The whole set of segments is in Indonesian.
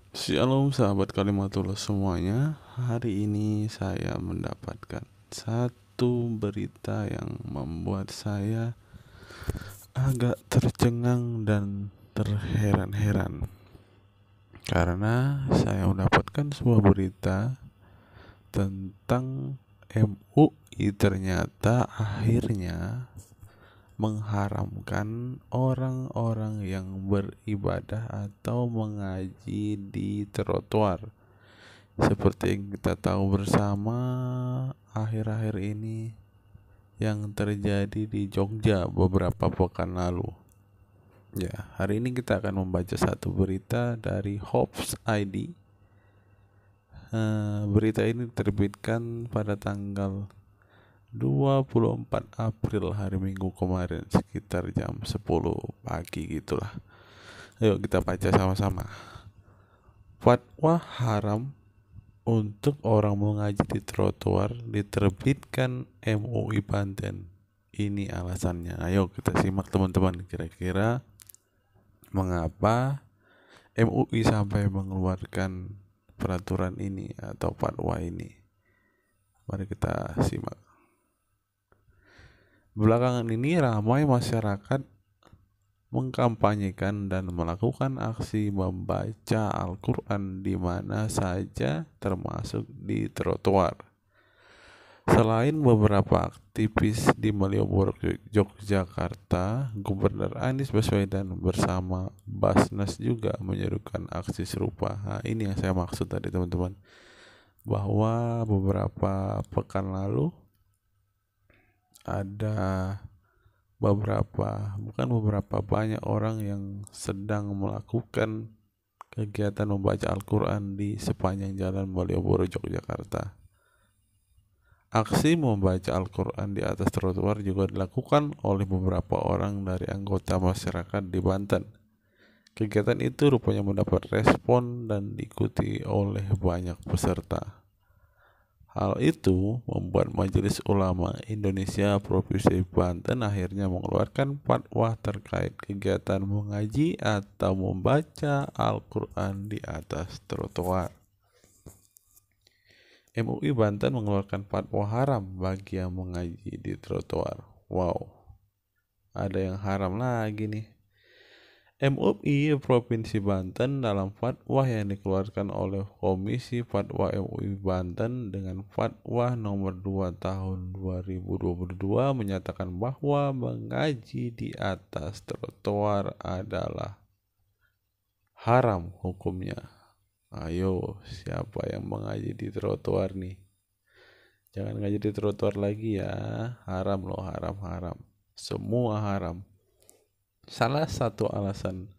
Shalom sahabat Kalimatullah semuanya. Hari ini saya mendapatkan satu berita yang membuat saya agak tercengang dan terheran-heran. Karena saya mendapatkan sebuah berita tentang MUI ternyata akhirnya mengharamkan orang-orang yang beribadah atau mengaji di trotoar. Seperti yang kita tahu bersama, akhir-akhir ini yang terjadi di Jogja beberapa pekan lalu. Ya, hari ini kita akan membaca satu berita dari Hops ID. Berita ini diterbitkan pada tanggal 24 April hari Minggu kemarin sekitar jam 10 pagi gitulah. Ayo kita baca sama-sama. Fatwa haram untuk orang mengaji di trotoar diterbitkan MUI Banten. Ini alasannya. Ayo kita simak teman-teman, kira-kira mengapa MUI sampai mengeluarkan peraturan ini atau fatwa ini. Mari kita simak. Belakangan ini ramai masyarakat mengkampanyekan dan melakukan aksi membaca Al-Quran di mana saja termasuk di trotoar. Selain beberapa aktivis di Malioboro, Yogyakarta, Gubernur Anies Baswedan bersama Basnas juga menyerukan aksi serupa. Nah, ini yang saya maksud tadi teman-teman, bahwa beberapa pekan lalu ada banyak orang yang sedang melakukan kegiatan membaca Al-Quran di sepanjang jalan Malioboro, Yogyakarta. Aksi membaca Al-Quran di atas trotoar juga dilakukan oleh beberapa orang dari anggota masyarakat di Banten. Kegiatan itu rupanya mendapat respon dan diikuti oleh banyak peserta. Hal itu membuat Majelis Ulama Indonesia Provinsi Banten akhirnya mengeluarkan fatwa terkait kegiatan mengaji atau membaca Al-Quran di atas trotoar. MUI Banten mengeluarkan fatwa haram bagi yang mengaji di trotoar. Wow, ada yang haram lagi nih. MUI Provinsi Banten dalam fatwa yang dikeluarkan oleh Komisi Fatwa MUI Banten dengan fatwa nomor 2 tahun 2022 menyatakan bahwa mengaji di atas trotoar adalah haram hukumnya. Ayo, siapa yang mengaji di trotoar nih? Jangan ngaji di trotoar lagi ya. Haram loh, haram. Semua haram. Salah satu alasan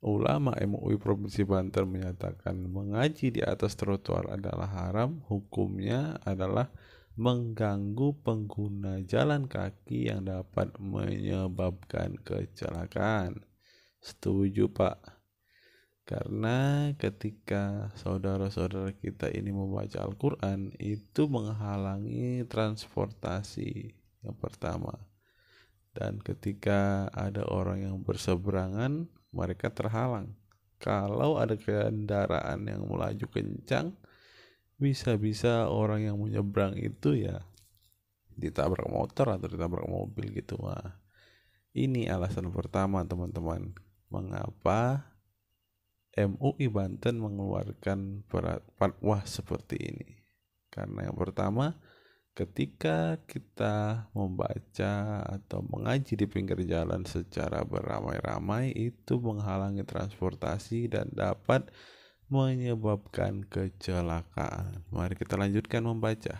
ulama MUI Provinsi Banten menyatakan mengaji di atas trotoar adalah haram, hukumnya adalah mengganggu pengguna jalan kaki yang dapat menyebabkan kecelakaan. Setuju, Pak. Karena ketika saudara-saudara kita ini membaca Al-Quran, itu menghalangi transportasi yang pertama. Dan ketika ada orang yang berseberangan, mereka terhalang. Kalau ada kendaraan yang melaju kencang, bisa-bisa orang yang menyeberang itu ya ditabrak motor atau ditabrak mobil gitu. Wah, ini alasan pertama teman-teman, mengapa MUI Banten mengeluarkan fatwa seperti ini. Karena yang pertama, ketika kita membaca atau mengaji di pinggir jalan secara beramai-ramai, itu menghalangi transportasi dan dapat menyebabkan kecelakaan. Mari kita lanjutkan membaca.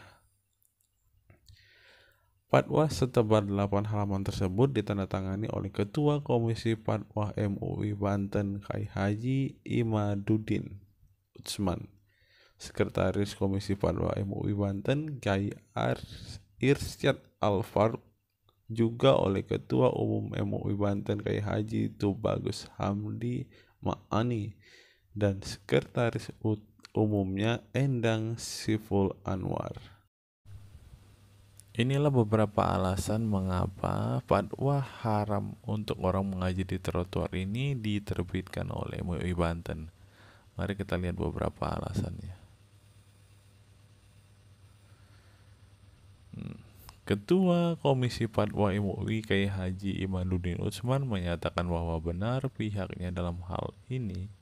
Fatwa setebal 8 halaman tersebut ditandatangani oleh Ketua Komisi Fatwa MUI Banten Kai Haji Imaduddin Utsman, Sekretaris Komisi Fatwa MUI Banten Kai Irsyad Al-Faruq, juga oleh Ketua Umum MUI Banten Kai Haji Tubagus Hamdi Ma'ani dan Sekretaris Umumnya Endang Siful Anwar. Inilah beberapa alasan mengapa fatwa haram untuk orang mengaji di trotoar ini diterbitkan oleh MUI Banten. Mari kita lihat beberapa alasannya. Ketua Komisi Fatwa MUI Kiai Haji Imanuddin Utsman menyatakan bahwa benar pihaknya dalam hal ini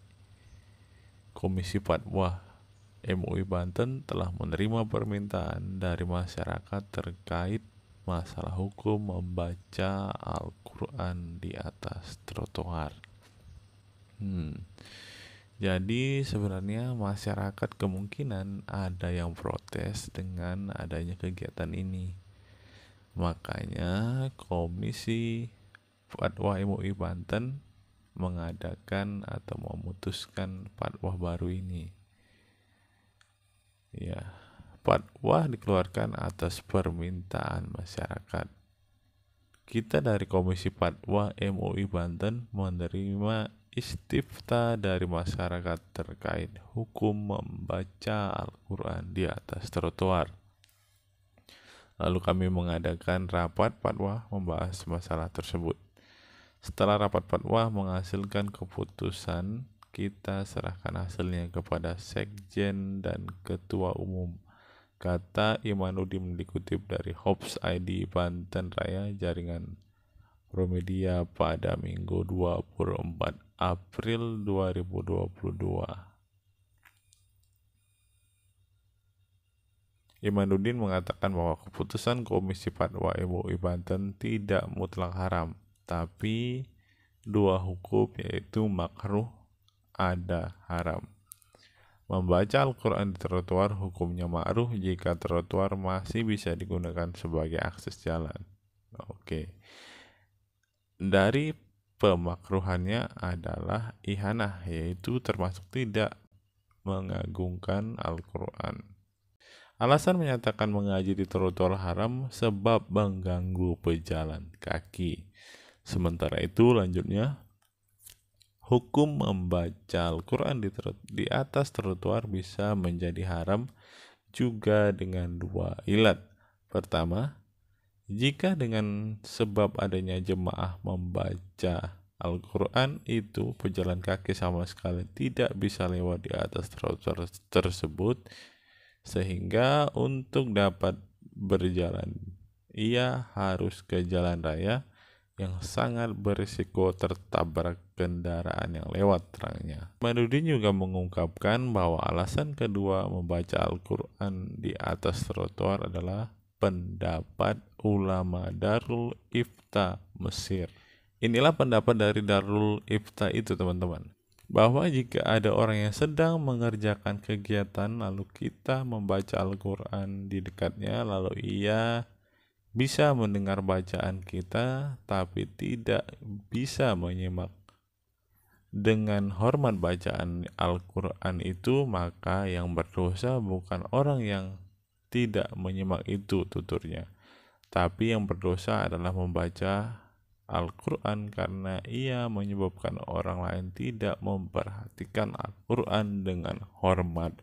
Komisi Fatwa MUI Banten telah menerima permintaan dari masyarakat terkait masalah hukum membaca Al-Quran di atas trotoar. Jadi sebenarnya masyarakat kemungkinan ada yang protes dengan adanya kegiatan ini. Makanya Komisi Fatwa MUI Banten mengadakan atau memutuskan fatwa baru ini. Ya, fatwa dikeluarkan atas permintaan masyarakat. Kita dari Komisi Fatwa MUI Banten menerima istifta dari masyarakat terkait hukum membaca Al-Quran di atas trotoar. Lalu kami mengadakan rapat fatwa membahas masalah tersebut. Setelah rapat fatwa menghasilkan keputusan, kita serahkan hasilnya kepada Sekjen dan Ketua Umum, kata Imanuddin dikutip dari Hops ID Banten Raya Jaringan Promedia pada Minggu 24 April 2022. Imanuddin mengatakan bahwa keputusan Komisi Fatwa MUI Banten tidak mutlak haram, tapi dua hukum yaitu makruh ada haram. Membaca Al-Quran di trotoar hukumnya makruh jika trotoar masih bisa digunakan sebagai akses jalan. Oke. Dari pemakruhannya adalah ihanah, yaitu termasuk tidak mengagungkan Al-Quran. Alasan menyatakan mengaji di trotoar haram sebab mengganggu pejalan kaki. Sementara itu lanjutnya, hukum membaca Al-Quran di atas trotoar bisa menjadi haram juga dengan dua ilat. Pertama, jika dengan sebab adanya jemaah membaca Al-Quran itu pejalan kaki sama sekali tidak bisa lewat di atas trotoar tersebut, sehingga untuk dapat berjalan ia harus ke jalan raya yang sangat berisiko tertabrak kendaraan yang lewat, terangnya. Imanuddin juga mengungkapkan bahwa alasan kedua membaca Al-Quran di atas trotoar adalah pendapat ulama Darul Ifta Mesir. Inilah pendapat dari Darul Ifta itu, teman-teman, bahwa jika ada orang yang sedang mengerjakan kegiatan lalu kita membaca Al-Quran di dekatnya, lalu ia bisa mendengar bacaan kita tapi tidak bisa menyimak dengan hormat bacaan Al-Quran itu, maka yang berdosa bukan orang yang tidak menyimak itu, tuturnya, tapi yang berdosa adalah membaca Al-Quran karena ia menyebabkan orang lain tidak memperhatikan Al-Quran dengan hormat,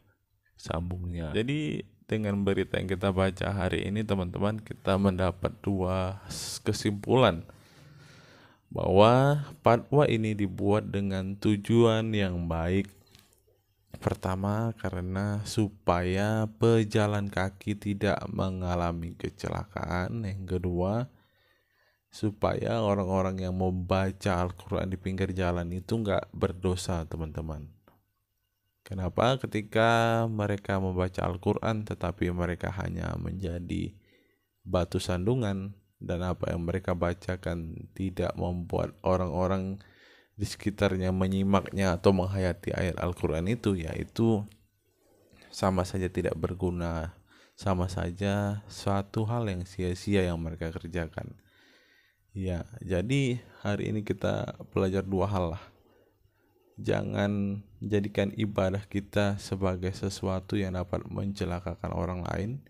sambungnya. Jadi dengan berita yang kita baca hari ini, teman-teman, kita mendapat dua kesimpulan bahwa fatwa ini dibuat dengan tujuan yang baik. Pertama, karena supaya pejalan kaki tidak mengalami kecelakaan. Yang kedua, supaya orang-orang yang membaca Al-Quran di pinggir jalan itu nggak berdosa, teman-teman. Kenapa? Ketika mereka membaca Al-Quran tetapi mereka hanya menjadi batu sandungan dan apa yang mereka bacakan tidak membuat orang-orang di sekitarnya menyimaknya atau menghayati ayat Al-Quran itu, yaitu sama saja tidak berguna, sama saja suatu hal yang sia-sia yang mereka kerjakan. Ya, jadi hari ini kita belajar dua hal lah. Jangan jadikan ibadah kita sebagai sesuatu yang dapat mencelakakan orang lain.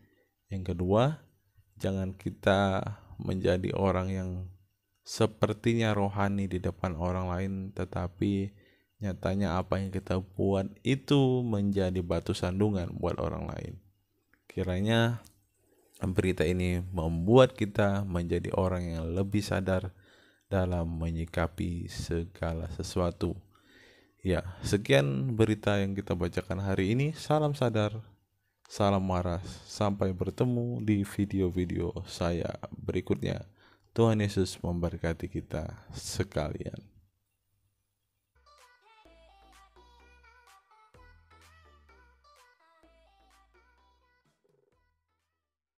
Yang kedua, jangan kita menjadi orang yang sepertinya rohani di depan orang lain, tetapi nyatanya apa yang kita buat itu menjadi batu sandungan buat orang lain. Kiranya berita ini membuat kita menjadi orang yang lebih sadar dalam menyikapi segala sesuatu. Ya, sekian berita yang kita bacakan hari ini. Salam sadar, salam waras. Sampai bertemu di video-video saya berikutnya. Tuhan Yesus memberkati kita sekalian.